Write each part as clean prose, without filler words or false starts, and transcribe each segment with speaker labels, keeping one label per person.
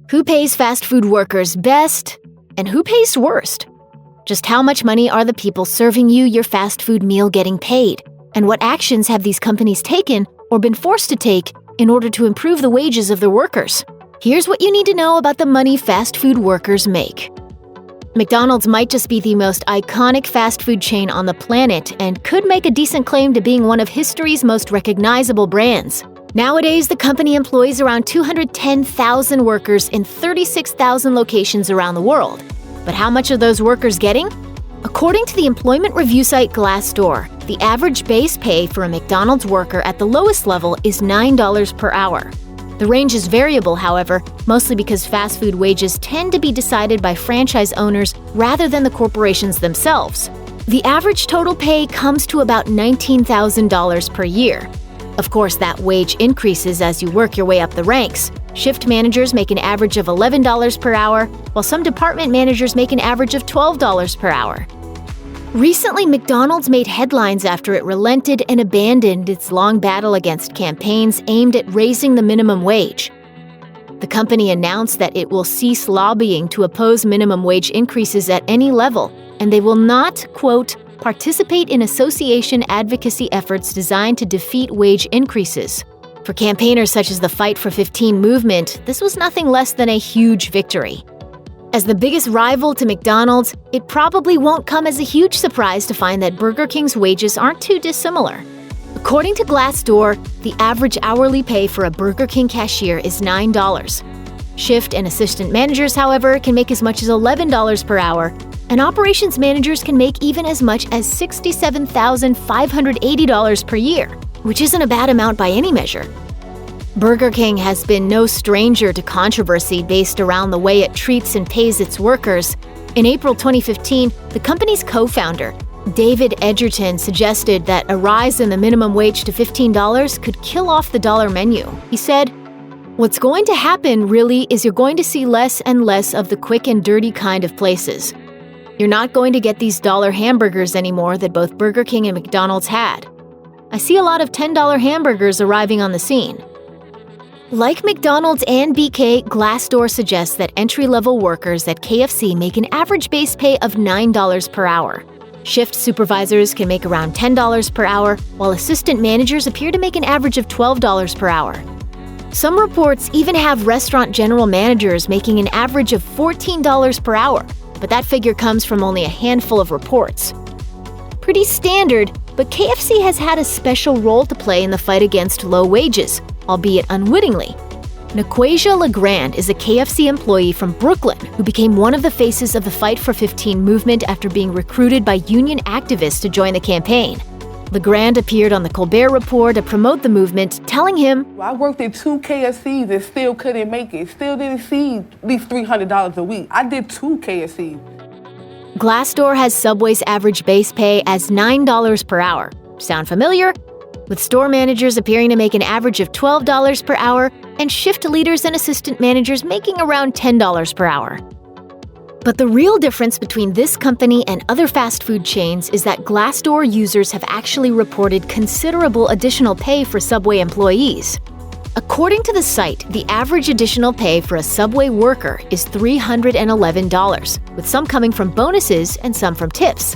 Speaker 1: Who pays fast food workers best and who pays worst? Just how much money are the people serving you your fast food meal getting paid? And what actions have these companies taken or been forced to take in order to improve the wages of their workers? Here's what you need to know about the money fast food workers make. McDonald's might just be the most iconic fast food chain on the planet and could make a decent claim to being one of history's most recognizable brands. Nowadays, the company employs around 210,000 workers in 36,000 locations around the world. But how much are those workers getting? According to the employment review site Glassdoor, the average base pay for a McDonald's worker at the lowest level is $9 per hour. The range is variable, however, mostly because fast food wages tend to be decided by franchise owners rather than the corporations themselves. The average total pay comes to about $19,000 per year. Of course, that wage increases as you work your way up the ranks. Shift managers make an average of $11 per hour, while some department managers make an average of $12 per hour. Recently, McDonald's made headlines after it relented and abandoned its long battle against campaigns aimed at raising the minimum wage. The company announced that it will cease lobbying to oppose minimum wage increases at any level, and they will not, quote, participate in association advocacy efforts designed to defeat wage increases. For campaigners such as the Fight for 15 movement, this was nothing less than a huge victory. As the biggest rival to McDonald's, it probably won't come as a huge surprise to find that Burger King's wages aren't too dissimilar. According to Glassdoor, the average hourly pay for a Burger King cashier is $9. Shift and assistant managers, however, can make as much as $11 per hour, and operations managers can make even as much as $67,580 per year, which isn't a bad amount by any measure. Burger King has been no stranger to controversy based around the way it treats and pays its workers. In April 2015, the company's co-founder, David Edgerton, suggested that a rise in the minimum wage to $15 could kill off the dollar menu. He said, "What's going to happen, really, is you're going to see less and less of the quick and dirty kind of places. You're not going to get these dollar hamburgers anymore that both Burger King and McDonald's had. I see a lot of $10 hamburgers arriving on the scene." Like McDonald's and BK, Glassdoor suggests that entry-level workers at KFC make an average base pay of $9 per hour. Shift supervisors can make around $10 per hour, while assistant managers appear to make an average of $12 per hour. Some reports even have restaurant general managers making an average of $14 per hour, but that figure comes from only a handful of reports. Pretty standard, but KFC has had a special role to play in the fight against low wages, albeit unwittingly. Naquasia LeGrand is a KFC employee from Brooklyn who became one of the faces of the Fight for 15 movement after being recruited by union activists to join the campaign. LeGrand appeared on the Colbert Report to promote the movement, telling him,
Speaker 2: "I worked at 2 KFCs and still couldn't make it. Still didn't see at least $300 a week. I did 2 KFCs.
Speaker 1: Glassdoor has Subway's average base pay as $9 per hour. Sound familiar? With store managers appearing to make an average of $12 per hour and shift leaders and assistant managers making around $10 per hour. But the real difference between this company and other fast food chains is that Glassdoor users have actually reported considerable additional pay for Subway employees. According to the site, the average additional pay for a Subway worker is $311, with some coming from bonuses and some from tips.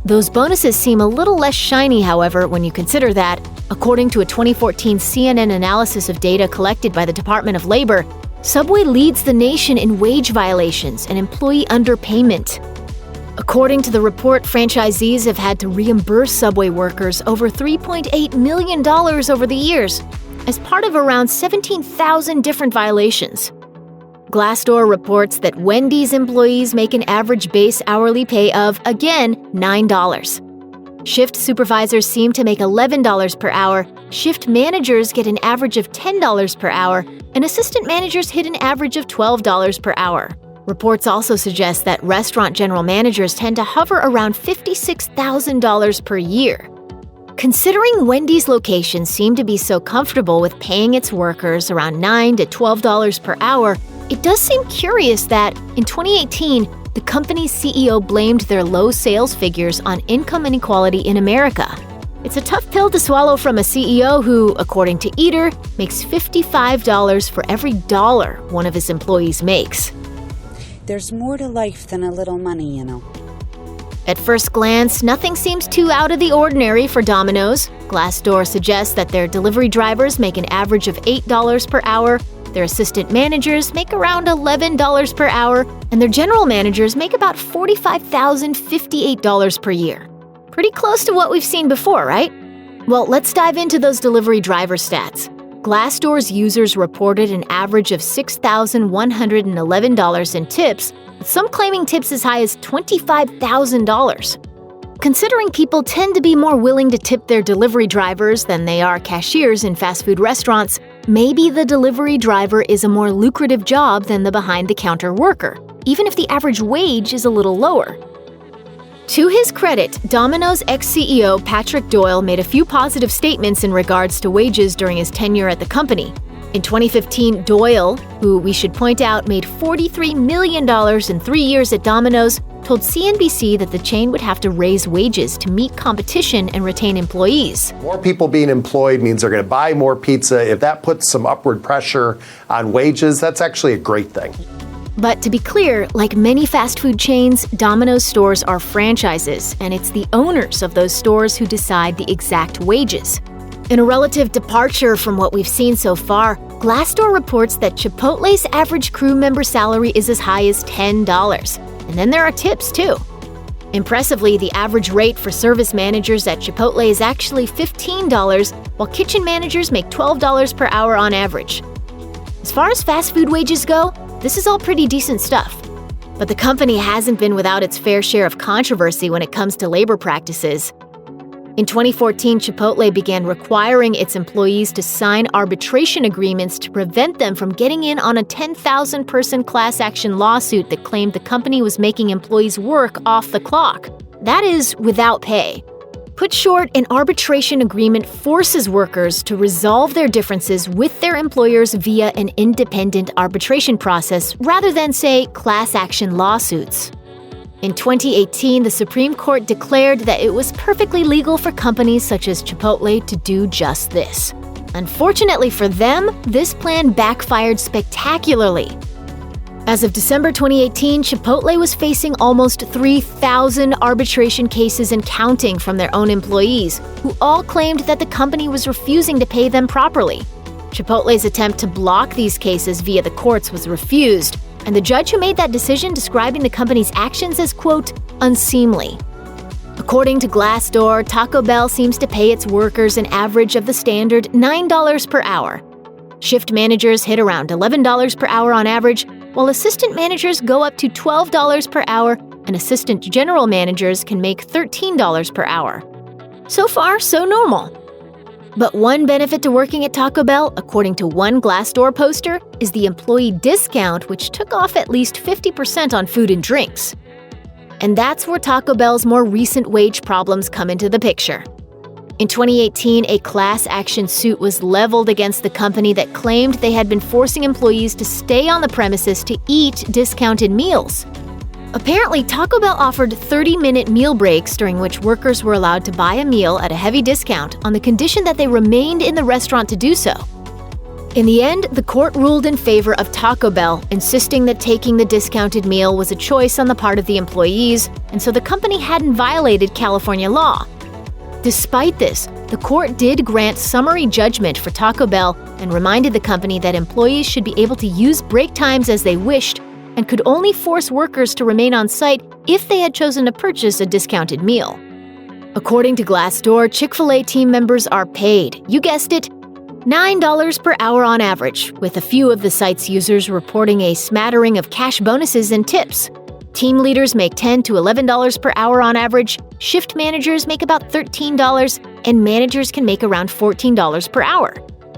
Speaker 1: Those bonuses seem a little less shiny, however, when you consider that, according to a 2014 CNN analysis of data collected by the Department of Labor, Subway leads the nation in wage violations and employee underpayment. According to the report, franchisees have had to reimburse Subway workers over $3.8 million over the years, as part of around 17,000 different violations. Glassdoor reports that Wendy's employees make an average base hourly pay of, again, $9. Shift supervisors seem to make $11 per hour, shift managers get an average of $10 per hour, and assistant managers hit an average of $12 per hour. Reports also suggest that restaurant general managers tend to hover around $56,000 per year. Considering Wendy's locations seem to be so comfortable with paying its workers around $9 to $12 per hour, it does seem curious that, in 2018, the company's CEO blamed their low sales figures on income inequality in America. It's a tough pill to swallow from a CEO who, according to Eater, makes $55 for every dollar one of his employees makes.
Speaker 3: There's more to life than a little money, you know.
Speaker 1: At first glance, nothing seems too out of the ordinary for Domino's. Glassdoor suggests that their delivery drivers make an average of $8 per hour, their assistant managers make around $11 per hour, and their general managers make about $45,058 per year. Pretty close to what we've seen before, right? Well, let's dive into those delivery driver stats. Glassdoor's users reported an average of $6,111 in tips, with some claiming tips as high as $25,000. Considering people tend to be more willing to tip their delivery drivers than they are cashiers in fast food restaurants, maybe the delivery driver is a more lucrative job than the behind-the-counter worker, even if the average wage is a little lower. To his credit, Domino's ex-CEO Patrick Doyle made a few positive statements in regards to wages during his tenure at the company. In 2015, Doyle, who we should point out made $43 million in 3 years at Domino's, told CNBC that the chain would have to raise wages to meet competition and retain employees.
Speaker 4: More people being employed means they're going to buy more pizza. If that puts some upward pressure on wages, that's actually a great thing.
Speaker 1: But to be clear, like many fast food chains, Domino's stores are franchises, and it's the owners of those stores who decide the exact wages. In a relative departure from what we've seen so far, Glassdoor reports that Chipotle's average crew member salary is as high as $10. And then there are tips, too. Impressively, the average rate for service managers at Chipotle is actually $15, while kitchen managers make $12 per hour on average. As far as fast food wages go, this is all pretty decent stuff. But the company hasn't been without its fair share of controversy when it comes to labor practices. In 2014, Chipotle began requiring its employees to sign arbitration agreements to prevent them from getting in on a 10,000-person class action lawsuit that claimed the company was making employees work off the clock. That is, without pay. Put short, an arbitration agreement forces workers to resolve their differences with their employers via an independent arbitration process rather than, say, class action lawsuits. In 2018, the Supreme Court declared that it was perfectly legal for companies such as Chipotle to do just this. Unfortunately for them, this plan backfired spectacularly. As of December 2018, Chipotle was facing almost 3,000 arbitration cases and counting from their own employees, who all claimed that the company was refusing to pay them properly. Chipotle's attempt to block these cases via the courts was refused, and the judge who made that decision describing the company's actions as, quote, unseemly. According to Glassdoor, Taco Bell seems to pay its workers an average of the standard $9 per hour. Shift managers hit around $11 per hour on average, while assistant managers go up to $12 per hour, and assistant general managers can make $13 per hour. So far, so normal. But one benefit to working at Taco Bell, according to one Glassdoor poster, is the employee discount, which took off at least 50% on food and drinks. And that's where Taco Bell's more recent wage problems come into the picture. In 2018, a class action suit was leveled against the company that claimed they had been forcing employees to stay on the premises to eat discounted meals. Apparently, Taco Bell offered 30-minute meal breaks during which workers were allowed to buy a meal at a heavy discount on the condition that they remained in the restaurant to do so. In the end, the court ruled in favor of Taco Bell, insisting that taking the discounted meal was a choice on the part of the employees, and so the company hadn't violated California law. Despite this, the court did grant summary judgment for Taco Bell and reminded the company that employees should be able to use break times as they wished and could only force workers to remain on site if they had chosen to purchase a discounted meal. According to Glassdoor, Chick-fil-A team members are paid, you guessed it, $9 per hour on average, with a few of the site's users reporting a smattering of cash bonuses and tips. Team leaders make $10 to $11 per hour on average, shift managers make about $13, and managers can make around $14 per hour.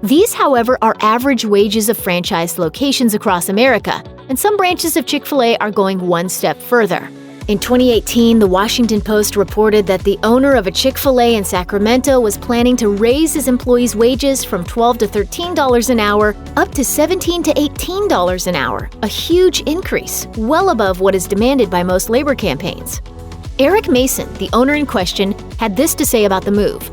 Speaker 1: These, however, are average wages of franchised locations across America, and some branches of Chick-fil-A are going one step further. In 2018, The Washington Post reported that the owner of a Chick-fil-A in Sacramento was planning to raise his employees' wages from $12 to $13 an hour up to $17 to $18 an hour, a huge increase, well above what is demanded by most labor campaigns. Eric Mason, the owner in question, had this to say about the move.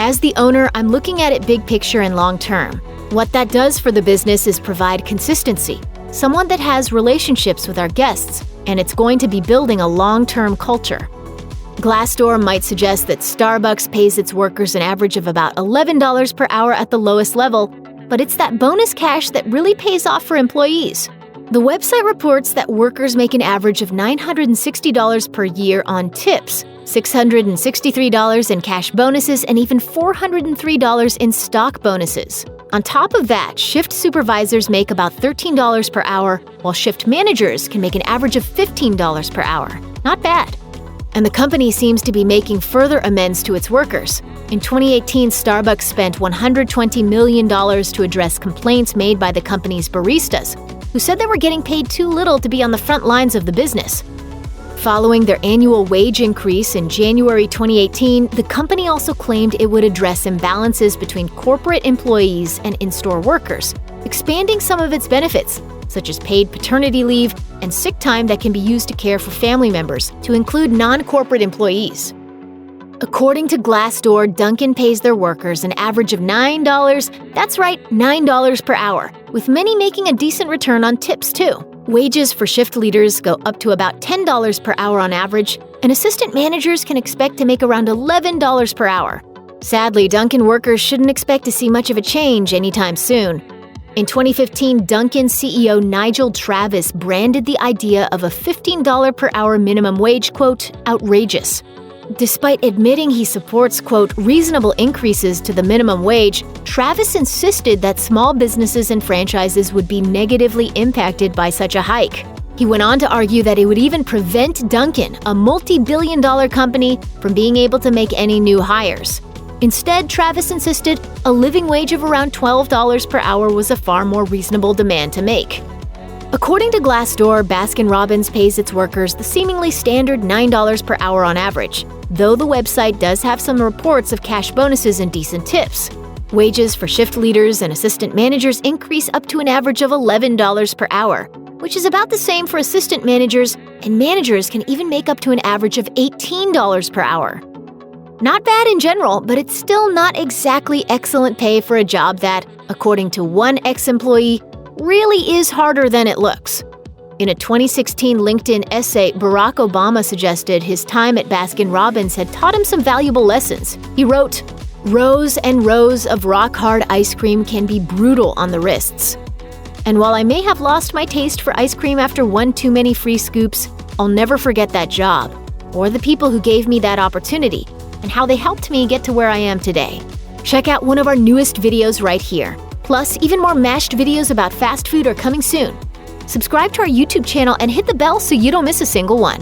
Speaker 1: As the owner, I'm looking at it big picture and long term. What that does for the business is provide consistency, someone that has relationships with our guests, and it's going to be building a long-term culture. Glassdoor might suggest that Starbucks pays its workers an average of about $11 per hour at the lowest level, but it's that bonus cash that really pays off for employees. The website reports that workers make an average of $960 per year on tips, $663 in cash bonuses, and even $403 in stock bonuses. On top of that, shift supervisors make about $13 per hour, while shift managers can make an average of $15 per hour. Not bad. And the company seems to be making further amends to its workers. In 2018, Starbucks spent $120 million to address complaints made by the company's baristas, who said they were getting paid too little to be on the front lines of the business. Following their annual wage increase in January 2018, the company also claimed it would address imbalances between corporate employees and in-store workers, expanding some of its benefits, such as paid paternity leave and sick time that can be used to care for family members, to include non-corporate employees. According to Glassdoor, Dunkin pays their workers an average of $9, that's right, $9 per hour, with many making a decent return on tips too. Wages for shift leaders go up to about $10 per hour on average, and assistant managers can expect to make around $11 per hour. Sadly, Dunkin workers shouldn't expect to see much of a change anytime soon. In 2015, Dunkin CEO Nigel Travis branded the idea of a $15 per hour minimum wage, quote, outrageous. Despite admitting he supports, quote, reasonable increases to the minimum wage, Travis insisted that small businesses and franchises would be negatively impacted by such a hike. He went on to argue that it would even prevent Dunkin, a multi-billion-dollar company, from being able to make any new hires. Instead, Travis insisted a living wage of around $12 per hour was a far more reasonable demand to make. According to Glassdoor, Baskin-Robbins pays its workers the seemingly standard $9 per hour on average, though the website does have some reports of cash bonuses and decent tips. Wages for shift leaders and assistant managers increase up to an average of $11 per hour, which is about the same for assistant managers, and managers can even make up to an average of $18 per hour. Not bad in general, but it's still not exactly excellent pay for a job that, according to one ex-employee, really is harder than it looks. In a 2016 LinkedIn essay, Barack Obama suggested his time at Baskin-Robbins had taught him some valuable lessons. He wrote, "Rows and rows of rock-hard ice cream can be brutal on the wrists. And while I may have lost my taste for ice cream after one too many free scoops, I'll never forget that job, or the people who gave me that opportunity, and how they helped me get to where I am today." Check out one of our newest videos right here. Plus, even more mashed videos about fast food are coming soon. Subscribe to our YouTube channel and hit the bell so you don't miss a single one.